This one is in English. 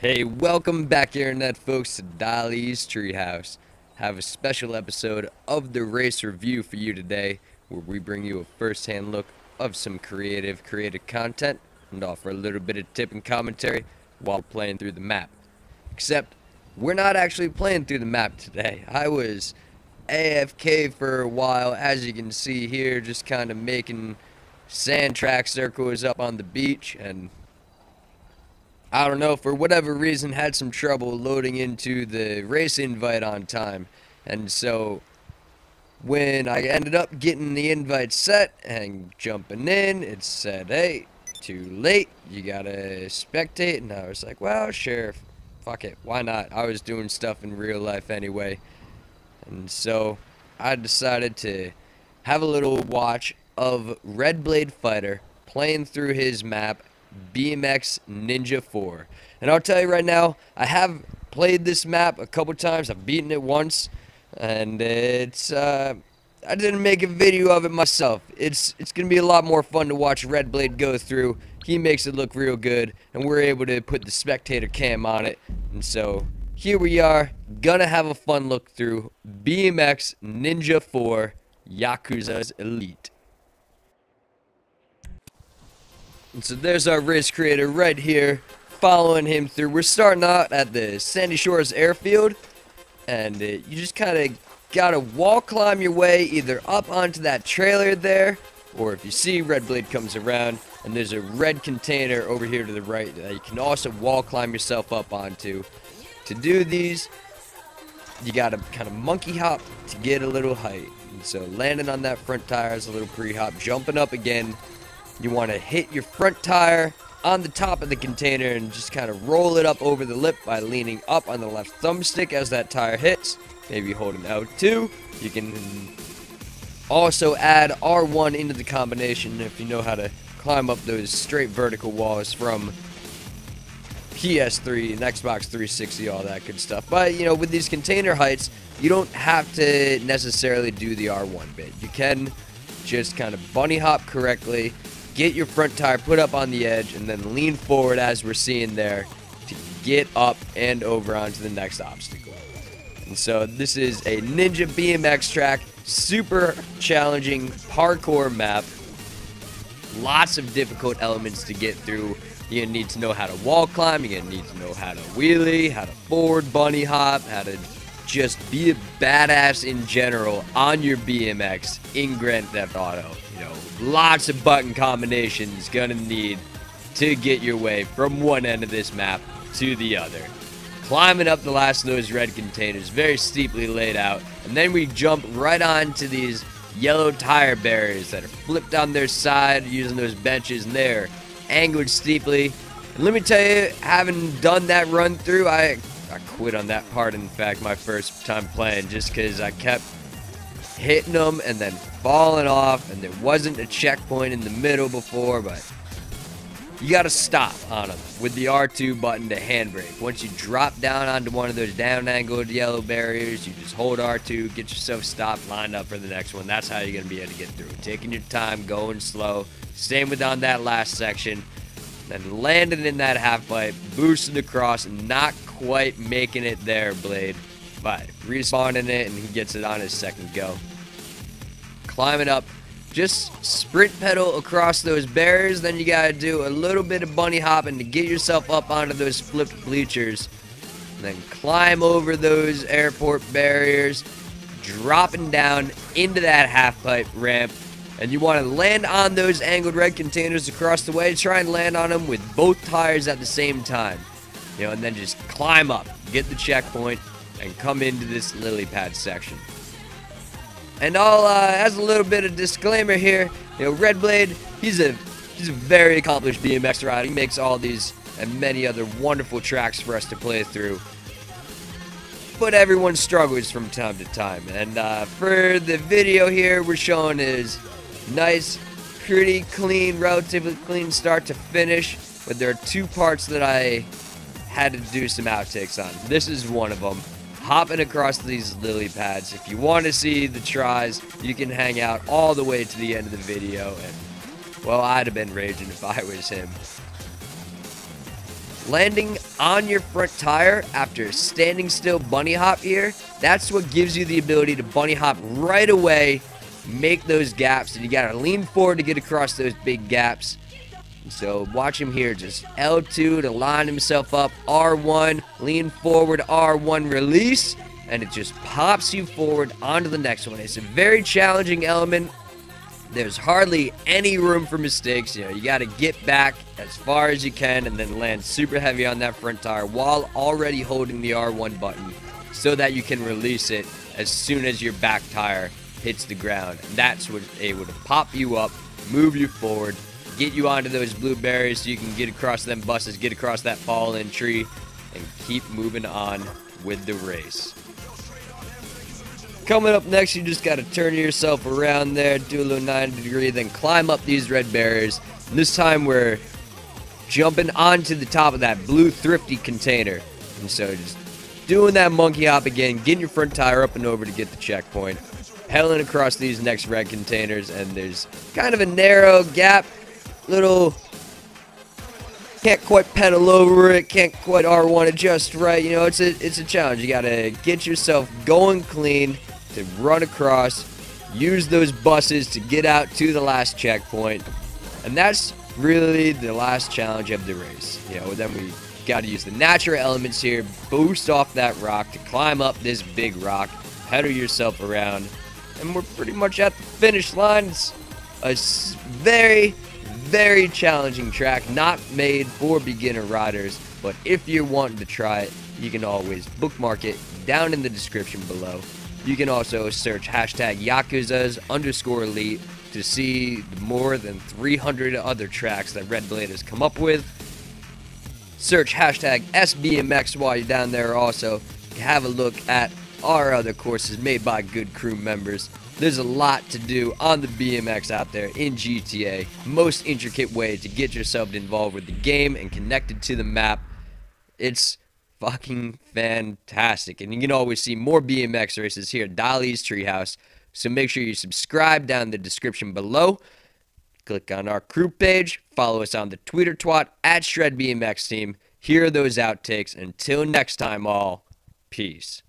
Hey, welcome back, internet folks, to Dali's Treehouse. Have a special episode of the race review for you today, where we bring you a first-hand look of some creative content and offer a little bit of tip and commentary while playing through the map. Except, we're not actually playing through the map today. I was AFK for a while, as you can see here, just kind of making sand track circles up on the beach, and I don't know, for whatever reason, had some trouble loading into the race invite on time. And so, when I ended up getting the invite set and jumping in, it said, hey, too late, you gotta spectate. And I was like, well, sure, fuck it, why not? I was doing stuff in real life anyway. And so, I decided to have a little watch of redblade-fighter playing through his map, BMX Ninja 4. And I'll tell you right now, I have played this map a couple times. I've beaten it once, and it's I didn't make a video of it myself. It's gonna be a lot more fun to watch Redblade go through. He makes it look real good, and we're able to put the spectator cam on it. And so here we are, gonna have a fun look through BMX Ninja 4 Yakuza's Elite. And so there's our race creator right here, following him through. We're starting out at the Sandy Shores airfield, and you just kind of gotta wall climb your way either up onto that trailer there, or if you see Redblade comes around, and there's a red container over here to the right that you can also wall climb yourself up onto. To do these, you gotta kind of monkey hop to get a little height. And so landing on that front tire is a little pre-hop, jumping up again. You want to hit your front tire on the top of the container and just kind of roll it up over the lip by leaning up on the left thumbstick as that tire hits. Maybe holding L2. You can also add R1 into the combination if you know how to climb up those straight vertical walls from PS3 and Xbox 360, all that good stuff. But, you know, with these container heights, you don't have to necessarily do the R1 bit. You can just kind of bunny hop correctly, get your front tire put up on the edge, and then lean forward as we're seeing there to get up and over onto the next obstacle. And so this is a Ninja BMX track, super challenging parkour map. Lots of difficult elements to get through. You're gonna need to know how to wall climb, you're gonna need to know how to wheelie, how to forward bunny hop, how to just be a badass in general on your BMX in Grand Theft Auto. You know, lots of button combinations gonna need to get your way from one end of this map to the other. Climbing up the last of those red containers, very steeply laid out, and then we jump right onto these yellow tire barriers that are flipped on their side using those benches, and they're angled steeply. And let me tell you, having done that run through, I quit on that part, in fact, my first time playing, just because I kept hitting them and then falling off, and there wasn't a checkpoint in the middle before. But you got to stop on them with the R2 button to handbrake. Once you drop down onto one of those down-angled yellow barriers, you just hold R2, get yourself stopped, lined up for the next one. That's how you're going to be able to get through. Taking your time, going slow. Same with on that last section. Then landing in that half pipe, boosting across, and not quite making it there, Blade. But respawning it, and he gets it on his second go. Climbing up, just sprint pedal across those barriers. Then you gotta do a little bit of bunny hopping to get yourself up onto those flipped bleachers. And then climb over those airport barriers, dropping down into that half pipe ramp. And you want to land on those angled red containers across the way. Try and land on them with both tires at the same time. You know, and then just climb up, get the checkpoint, and come into this lily pad section. And I'll, as a little bit of disclaimer here, you know, Redblade, he's a very accomplished BMX rider. He makes all these and many other wonderful tracks for us to play through. But everyone struggles from time to time. And for the video here, we're showing his nice, pretty clean, relatively clean start to finish. But there are two parts that I had to do some outtakes on. This is one of them. Hopping across these lily pads. If you want to see the tries, you can hang out all the way to the end of the video. And, well, I'd have been raging if I was him. landing on your front tire after a standing still bunny hop here, that's what gives you the ability to bunny hop right away, make those gaps, and you gotta lean forward to get across those big gaps. So watch him here, just L2 to line himself up, R1, lean forward, R1, release, and it just pops you forward onto the next one. It's a very challenging element. There's hardly any room for mistakes. You know, you got to get back as far as you can and then land super heavy on that front tire while already holding the R1 button so that you can release it as soon as your back tire hits the ground. And that's what able to pop you up, move you forward, get you onto those blueberries so you can get across them buses, get across that fallen tree, and keep moving on with the race. Coming up next, you just got to turn yourself around there, do a little 90-degree, then climb up these red barriers. And this time we're jumping onto the top of that blue thrifty container. And so just doing that monkey hop again, getting your front tire up and over to get the checkpoint, pedaling across these next red containers, and there's kind of a narrow gap, little, can't quite pedal over it, can't quite R1 it just right. You know, it's a challenge. You got to get yourself going clean to run across, use those buses to get out to the last checkpoint, and that's really the last challenge of the race. You know, then we got to use the natural elements here, boost off that rock to climb up this big rock, pedal yourself around, and we're pretty much at the finish line. It's a very, very challenging track, not made for beginner riders, but if you're wanting to try it, you can always bookmark it down in the description below. You can also search hashtag Yakuzas_elite to see more than 300 other tracks that Red Blade has come up with. Search hashtag SBMX while you're down there also. Have a look at our other courses made by good crew members. There's a lot to do on the BMX out there in GTA. Most intricate way to get yourself involved with the game and connected to the map. It's fucking fantastic. And you can always see more BMX races here at Dali's Treehouse. So make sure you subscribe down in the description below. Click on our crew page. Follow us on the Twitter twat at ShredBMX Team. Here are those outtakes. Until next time, all. Peace.